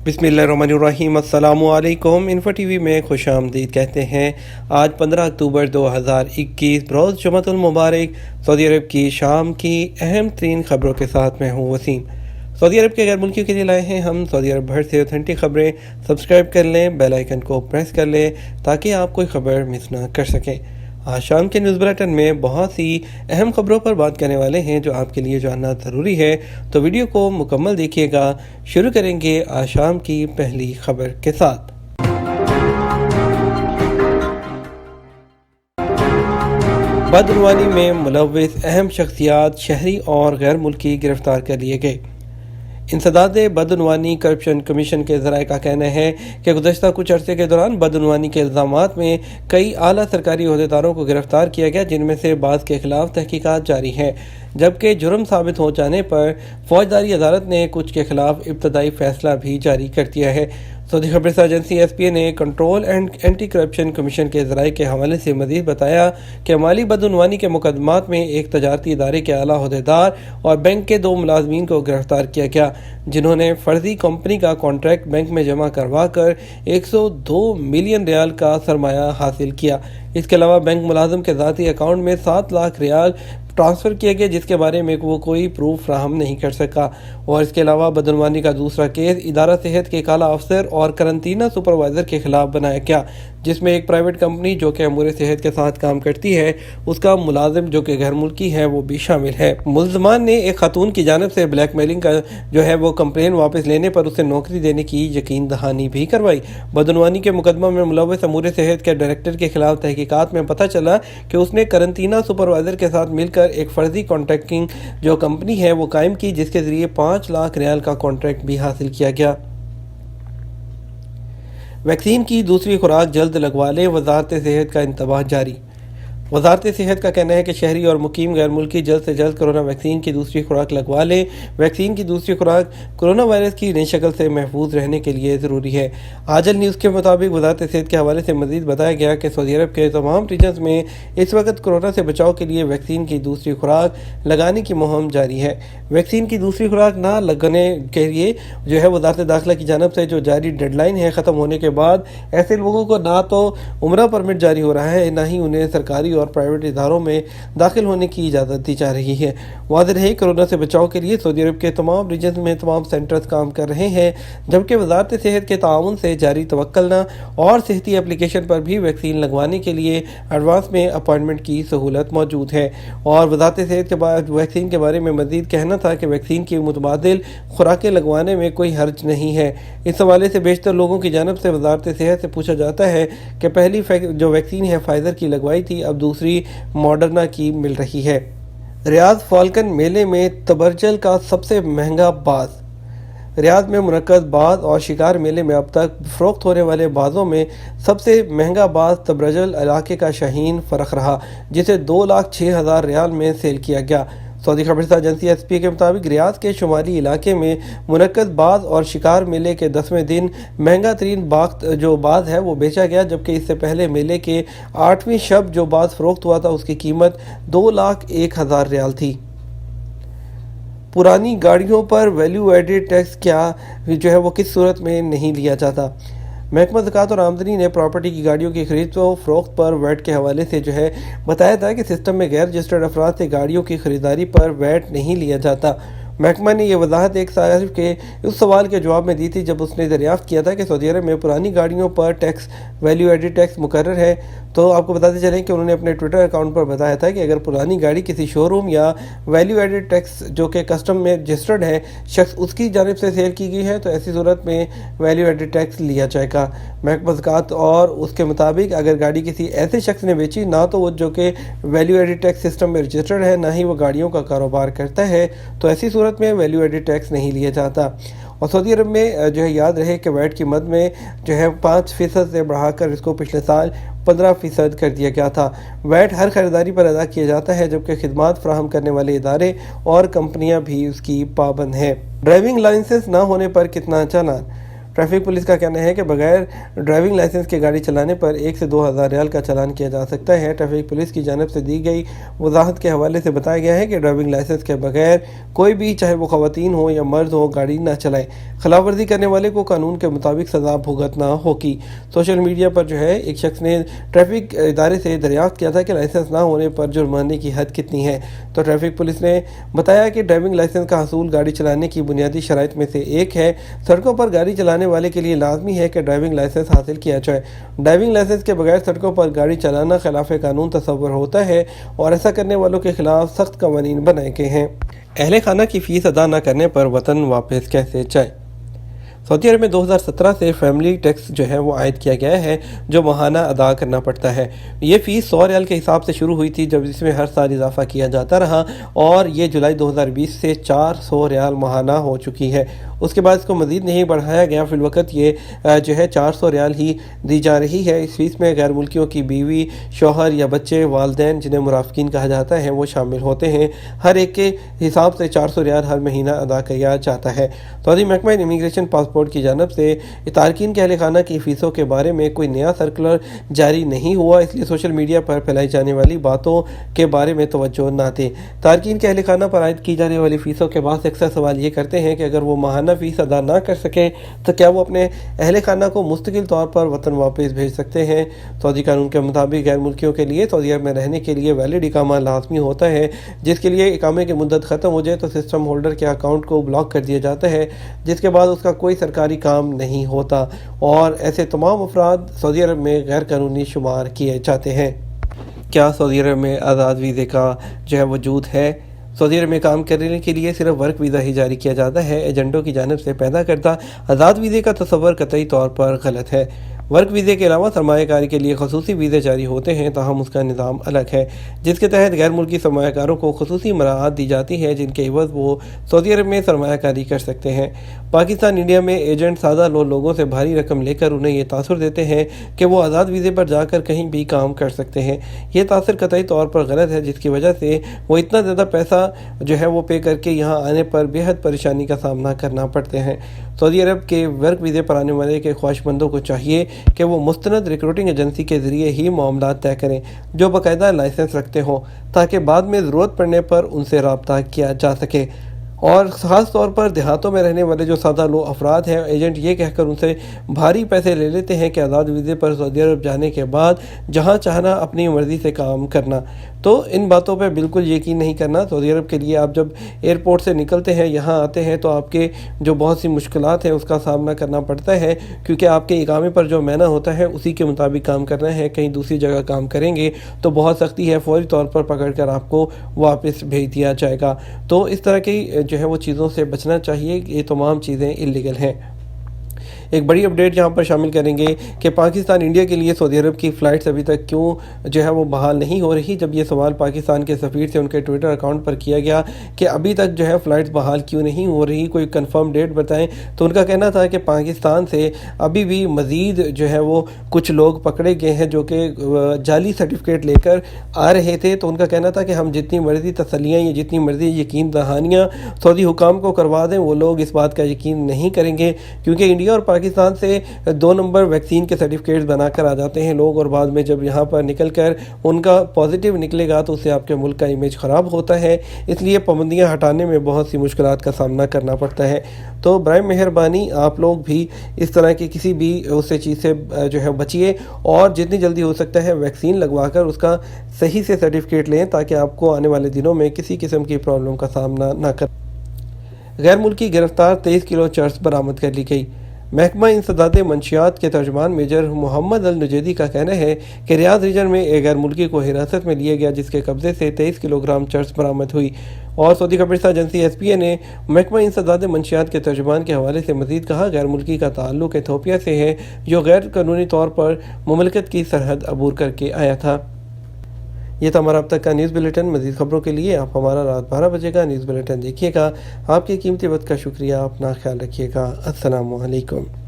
بسم اللہ الرحمن الرحیم۔ السلام علیکم۔ انفو ٹی وی میں خوش آمدید کہتے ہیں۔ آج 15 اکتوبر 2021 بروز جمعۃ المبارک۔ سعودی عرب کی شام کی اہم ترین خبروں کے ساتھ میں ہوں وسیم۔ سعودی عرب کے غیر ملکیوں کے لیے لائے ہیں ہم سعودی عرب بھر سے اوتھینٹک خبریں۔ سبسکرائب کر لیں، بیل آئیکن کو پریس کر لیں تاکہ آپ کوئی خبر مس نہ کر سکیں۔ آج شام کے نیوز بلیٹن میں بہت سی اہم خبروں پر بات کرنے والے ہیں جو آپ کے لیے جاننا ضروری ہے، تو ویڈیو کو مکمل دیکھیے گا۔ شروع کریں گے آج شام کی پہلی خبر کے ساتھ۔ بدعنوانی میں ملوث اہم شخصیات، شہری اور غیر ملکی گرفتار کر لیے گئے۔ انسداد بدعنوانی کرپشن کمیشن کے ذرائع کا کہنا ہے کہ گزشتہ کچھ عرصے کے دوران بدعنوانی کے الزامات میں کئی اعلیٰ سرکاری عہدیداروں کو گرفتار کیا گیا، جن میں سے بعض کے خلاف تحقیقات جاری ہیں، جبکہ جرم ثابت ہو جانے پر فوجداری عدالت نے کچھ کے خلاف ابتدائی فیصلہ بھی جاری کر دیا ہے۔ سعودی خبررساں ایجنسی ایس پی اے نے control and anti corruption commission کے ذرائع کے حوالے سے مزید بتایا کہ مالی بدعنوانی کے مقدمات میں ایک تجارتی ادارے کے اعلیٰ عہدیدار اور بینک کے 2 ملازمین کو گرفتار کیا گیا، جنہوں نے فرضی کمپنی کا کانٹریکٹ بینک میں جمع کروا کر 102 ملین ریال کا سرمایہ حاصل کیا۔ اس کے علاوہ بینک ملازم کے ذاتی اکاؤنٹ میں 7 لاکھ ریال ٹرانسفر کیے گئے، جس کے بارے میں وہ کوئی پروف فراہم نہیں کر سکا۔ اور اس کے علاوہ بدعنوانی کا دوسرا کیس ادارہ صحت کے کالا افسر اور قرنطینہ سپروائزر کے خلاف بنایا گیا، جس میں ایک پرائیویٹ کمپنی جو کہ امور صحت کے ساتھ کام کرتی ہے، اس کا ملازم جو کہ غیر ملکی ہے وہ بھی شامل ہے۔ ملزمان نے ایک خاتون کی جانب سے بلیک میلنگ کا وہ کمپلین واپس لینے پر اسے نوکری دینے کی یقین دہانی بھی کروائی۔ بدعنوانی کے مقدمہ میں ملوث امور صحت کے ڈائریکٹر کے خلاف تحقیقات میں پتہ چلا کہ اس نے قرنطینہ سپروائزر کے ساتھ مل کر ایک فرضی کانٹریکٹنگ جو کمپنی ہے وہ قائم کی، جس کے ذریعے 5 لاکھ ریال کا کانٹریکٹ بھی حاصل کیا گیا۔ ویکسین کی دوسری خوراک جلد لگوا لیں، وزارت صحت کا انتباہ جاری۔ وزارت صحت کا کہنا ہے کہ شہری اور مقیم غیر ملکی جلد سے جلد کورونا ویکسین کی دوسری خوراک لگوا لیں۔ ویکسین کی دوسری خوراک کورونا وائرس کی نئی شکل سے محفوظ رہنے کے لیے ضروری ہے۔ آجل نیوز کے مطابق وزارت صحت کے حوالے سے مزید بتایا گیا کہ سعودی عرب کے تمام ریجنز میں اس وقت کورونا سے بچاؤ کے لیے ویکسین کی دوسری خوراک لگانے کی مہم جاری ہے۔ ویکسین کی دوسری خوراک نہ لگانے کے لیے وزارت داخلہ کی جانب سے جو جاری ڈیڈ لائن ہے ختم ہونے کے بعد ایسے لوگوں کو نہ تو عمرہ پرمٹ جاری ہو رہا ہے، نہ ہی انہیں سرکاری اور پرائیویٹ اداروں میں داخل ہونے کی اجازت دی جا رہی ہے۔ واضح ہے کورونا سے بچاؤ کے لیے سعودی عرب کے تمام ریجنز میں تمام سینٹرز کام کر رہے ہیں، جبکہ وزارت صحت کے تعاون سے جاری توکلنا اور صحتی اپلیکیشن پر بھی ویکسین لگوانے کے لیے ایڈوانس میں اپائنٹمنٹ کی سہولت موجود ہے۔ اور وزارت صحت کے بعد ویکسین کے بارے میں مزید کہنا تھا کہ ویکسین کی متبادل خوراکیں لگوانے میں کوئی حرج نہیں ہے۔ اس حوالے سے بیشتر لوگوں کی جانب سے وزارت صحت سے پوچھا جاتا ہے کہ پہلی جو ویکسین ہے فائزر کی لگوائی تھی، اب دوسری ماڈرنا کی مل رہی ہے۔ ریاض فالکن میلے میں تبرجل کا سب سے مہنگا باز۔ ریاض میں منعقد باز اور شکار میلے میں اب تک فروخت ہونے والے بازوں میں سب سے مہنگا باز تبرجل علاقے کا شاہین فرخ رہا، جسے 2,06,000 ریال میں سیل کیا گیا۔ سعودی خبررساں ایجنسی ایس پی کے مطابق ریاض کے شمالی علاقے میں منعقد باز اور شکار میلے کے 10ویں دن مہنگا ترین باز ہے وہ بیچا گیا، جبکہ اس سے پہلے میلے کے 8ویں شب جو باز فروخت ہوا تھا اس کی قیمت 2,01,000 ریال تھی۔ پرانی گاڑیوں پر ویلیو ایڈڈ ٹیکس وہ کس صورت میں نہیں لیا جاتا؟ محکمہ زکوٰۃ اور آمدنی نے پراپرٹی کی گاڑیوں کی خرید و فروخت پر ویٹ کے حوالے سے بتایا تھا کہ سسٹم میں غیر رجسٹرڈ افراد سے گاڑیوں کی خریداری پر ویٹ نہیں لیا جاتا۔ محکمہ نے یہ وضاحت ایک صارف کے اس سوال کے جواب میں دی تھی جب اس نے دریافت کیا تھا کہ سعودی عرب میں پرانی گاڑیوں پر ٹیکس ویلیو ایڈڈ ٹیکس مقرر ہے۔ تو آپ کو بتاتے چلیں کہ انہوں نے اپنے ٹویٹر اکاؤنٹ پر بتایا تھا کہ اگر پرانی گاڑی کسی شو روم یا ویلیو ایڈڈ ٹیکس جو کہ کسٹم میں رجسٹرڈ ہے شخص اس کی جانب سے سیل کی گئی ہے تو ایسی صورت میں ویلیو ایڈڈ ٹیکس لیا جائے گا۔ محکمہ زکوٰۃ اور اس کے مطابق اگر گاڑی کسی ایسے شخص نے بیچی نہ تو وہ جو کہ ویلیو ایڈڈ ٹیکس سسٹم میں رجسٹرڈ ہے، نہ ہی وہ گاڑیوں کا کاروبار کرتا ہے، تو ایسی صورت میں ویلیو ایڈڈ ٹیکس نہیں لیا جاتا۔ اور سعودی عرب میں یاد رہے کہ ویٹ کی مد میں 5% سے بڑھا کر اس کو پچھلے سال 15% کر دیا گیا تھا۔ ویٹ ہر خریداری پر ادا کیا جاتا ہے، جبکہ خدمات فراہم کرنے والے ادارے اور کمپنیاں بھی اس کی پابند ہیں۔ ڈرائیونگ لائسنس نہ ہونے پر کتنا چالان؟ ٹریفک پولیس کا کہنا ہے کہ بغیر ڈرائیونگ لائسنس کے گاڑی چلانے پر 1 سے 2,000 ریال کا چلان کیا جا سکتا ہے۔ ٹریفک پولیس کی جانب سے دی گئی وضاحت کے حوالے سے بتایا گیا ہے کہ ڈرائیونگ لائسنس کے بغیر کوئی بھی، چاہے وہ خواتین ہو یا مرد ہو، گاڑی نہ چلائے۔ خلاف ورزی کرنے والے کو قانون کے مطابق سزا بھگتنا ہوگی۔ سوشل میڈیا پر ایک شخص نے ٹریفک ادارے سے دریافت کیا تھا کہ لائسنس نہ ہونے پر جرمانے کی حد کتنی ہے، تو ٹریفک پولیس نے بتایا کہ ڈرائیونگ لائسنس کا حصول گاڑی چلانے کی بنیادی شرائط میں سے ایک ہے۔ سڑکوں پر گاڑی چلانے والے کے لیے لازمی ہے کہ ڈرائیونگ لائسنس حاصل کیا جائے۔ ڈرائیونگ لائسنس کے بغیر سڑکوں پر گاڑی چلانا خلاف قانون تصور ہوتا ہے اور ایسا کرنے والوں کے خلاف سخت قوانین بنائے گئے ہیں۔ اہل خانہ کی فیس ادا نہ کرنے پر وطن واپس کیسے جائے؟ سعودی عرب میں 2017 سے فیملی ٹیکس وہ عائد کیا گیا ہے، جو ماہانہ ادا کرنا پڑتا ہے۔ یہ فیس 100 ریال کے حساب سے شروع ہوئی تھی، جب اس میں ہر سال اضافہ کیا جاتا رہا اور یہ جولائی 2020 سے 400 ریال ماہانہ ہو چکی ہے۔ اس کے بعد اس کو مزید نہیں بڑھایا گیا۔ فی الوقت یہ 400 ریال ہی دی جا رہی ہے۔ اس فیس میں غیر ملکیوں کی بیوی، شوہر یا بچے، والدین جنہیں مرافقین کہا جاتا ہے، وہ شامل ہوتے ہیں۔ ہر ایک کے حساب سے 400 ریال ہر مہینہ ادا کیا جاتا ہے۔ سعودی محکمہ امیگریشن پاسپورٹ کی جانب سے تارکین کے اہل خانہ کی فیسوں کے بارے میں کوئی نیا سرکولر جاری نہیں ہوا، اس لیے سوشل میڈیا پر پھیلائی جانے والی باتوں کے بارے میں توجہ نہ دیں۔ تارکین کے اہل خانہ پر عائد کی جانے والی فیسوں کے بعد اکثر سوال یہ کرتے ہیں کہ اگر وہ ماہانہ فیس ادا نہ کر سکیں تو کیا وہ اپنے اہل خانہ کو مستقل طور پر وطن واپس بھیج سکتے ہیں؟ سعودی قانون کے مطابق غیر ملکیوں کے لیے سعودی عرب میں رہنے کے لیے ویلڈ اقامہ لازمی ہوتا ہے، جس کے لیے اقامے کی مدت ختم ہو جائے تو سسٹم ہولڈر کے اکاؤنٹ کو بلاک کر دیا جاتا ہے، جس کے بعد اس کا کوئی سرکاری کام نہیں ہوتا اور ایسے تمام افراد سعودی عرب میں غیر قانونی شمار کیے جاتے ہیں۔ کیا سعودی عرب میں آزاد ویزے کا وجود ہے؟ سعودی عرب میں کام کرنے کے لیے صرف ورک ویزا ہی جاری کیا جاتا ہے۔ ایجنٹوں کی جانب سے پیدا کردہ آزاد ویزے کا تصور قطعی طور پر غلط ہے۔ ورک ویزے کے علاوہ سرمایہ کاری کے لیے خصوصی ویزے جاری ہوتے ہیں، تاہم اس کا نظام الگ ہے، جس کے تحت غیر ملکی سرمایہ کاروں کو خصوصی مراعات دی جاتی ہے، جن کے عوض وہ سعودی عرب میں سرمایہ کاری کر سکتے ہیں۔ پاکستان انڈیا میں ایجنٹ سادہ لوگوں سے بھاری رقم لے کر انہیں یہ تاثر دیتے ہیں کہ وہ آزاد ویزے پر جا کر کہیں بھی کام کر سکتے ہیں۔ یہ تاثر قطعی طور پر غلط ہے، جس کی وجہ سے وہ اتنا زیادہ پیسہ وہ پے کر کے یہاں آنے پر بے حد پریشانی کا سامنا کرنا پڑتے ہیں۔ سعودی عرب کے ورک ویزے پر آنے والے کے خواہشمندوں کو چاہیے کہ وہ مستند ریکروٹنگ ایجنسی کے ذریعے ہی معاملات طے کریں، جو باقاعدہ لائسنس رکھتے ہوں، تاکہ بعد میں ضرورت پڑنے پر ان سے رابطہ کیا جا سکے۔ اور خاص طور پر دیہاتوں میں رہنے والے جو سادہ افراد ہیں، ایجنٹ یہ کہہ کر ان سے بھاری پیسے لے لیتے ہیں کہ آزاد ویزے پر سعودی عرب جانے کے بعد جہاں چاہنا اپنی مرضی سے کام کرنا، تو ان باتوں پہ بالکل یقین نہیں کرنا۔ سعودی عرب کے لیے آپ جب ایئرپورٹ سے نکلتے ہیں، یہاں آتے ہیں، تو آپ کے جو بہت سی مشکلات ہیں اس کا سامنا کرنا پڑتا ہے، کیونکہ آپ کے اقامے پر جو معنی ہوتا ہے اسی کے مطابق کام کرنا ہے۔ کہیں دوسری جگہ کام کریں گے تو بہت سختی ہے، فوری طور پر پکڑ کر آپ کو واپس بھیج دیا جائے گا۔ تو اس طرح کی وہ چیزوں سے بچنا چاہیے، یہ تمام چیزیں انلیگل ہیں۔ ایک بڑی اپڈیٹ یہاں پر شامل کریں گے کہ پاکستان انڈیا کے لیے سعودی عرب کی فلائٹس ابھی تک کیوں وہ بحال نہیں ہو رہی۔ جب یہ سوال پاکستان کے سفیر سے ان کے ٹویٹر اکاؤنٹ پر کیا گیا کہ ابھی تک فلائٹس بحال کیوں نہیں ہو رہی، کوئی کنفرم ڈیٹ بتائیں، تو ان کا کہنا تھا کہ پاکستان سے ابھی بھی مزید وہ کچھ لوگ پکڑے گئے ہیں جو کہ جعلی سرٹیفکیٹ لے کر آ رہے تھے۔ تو ان کا کہنا تھا کہ ہم جتنی مرضی تسلیاں یا جتنی مرضی یقین دہانیاں سعودی حکام کو کروا دیں، وہ لوگ اس بات کا یقین نہیں کریں گے، کیونکہ انڈیا اور پاکستان سے 2 نمبر ویکسین کے سرٹیفکیٹس بنا کر آ جاتے ہیں لوگ، اور بعد میں جب یہاں پر نکل کر ان کا پازیٹیو نکلے گا تو اس سے آپ کے ملک کا امیج خراب ہوتا ہے۔ اس لیے پابندیاں ہٹانے میں بہت سی مشکلات کا سامنا کرنا پڑتا ہے۔ تو برائے مہربانی آپ لوگ بھی اس طرح کی کسی بھی اس چیز سے بچیے، اور جتنی جلدی ہو سکتا ہے ویکسین لگوا کر اس کا صحیح سے سرٹیفکیٹ لیں، تاکہ آپ کو آنے والے دنوں میں کسی قسم کی پرابلم کا سامنا نہ کریں۔ غیر ملکی گرفتار 23 کلو چرس برآمد کر لی گئی۔ محکمہ انسداد منشیات کے ترجمان میجر محمد النجیدی کا کہنا ہے کہ ریاض ریجن میں ایک غیر ملکی کو حراست میں لیا گیا، جس کے قبضے سے 23 کلو گرام چرس برآمد ہوئی۔ اور سعودی خبرساز ایجنسی ایس پی اے نے محکمہ انسداد منشیات کے ترجمان کے حوالے سے مزید کہا، غیر ملکی کا تعلق ایتھوپیا سے ہے، جو غیر قانونی طور پر مملکت کی سرحد عبور کر کے آیا تھا۔ یہ تھا ہمارا اب تک کا نیوز بلیٹن۔ مزید خبروں کے لیے آپ ہمارا رات 12 بجے کا نیوز بلیٹن دیکھیے گا۔ آپ کی قیمتی وقت کا شکریہ، اپنا خیال رکھیے گا۔ السلام علیکم۔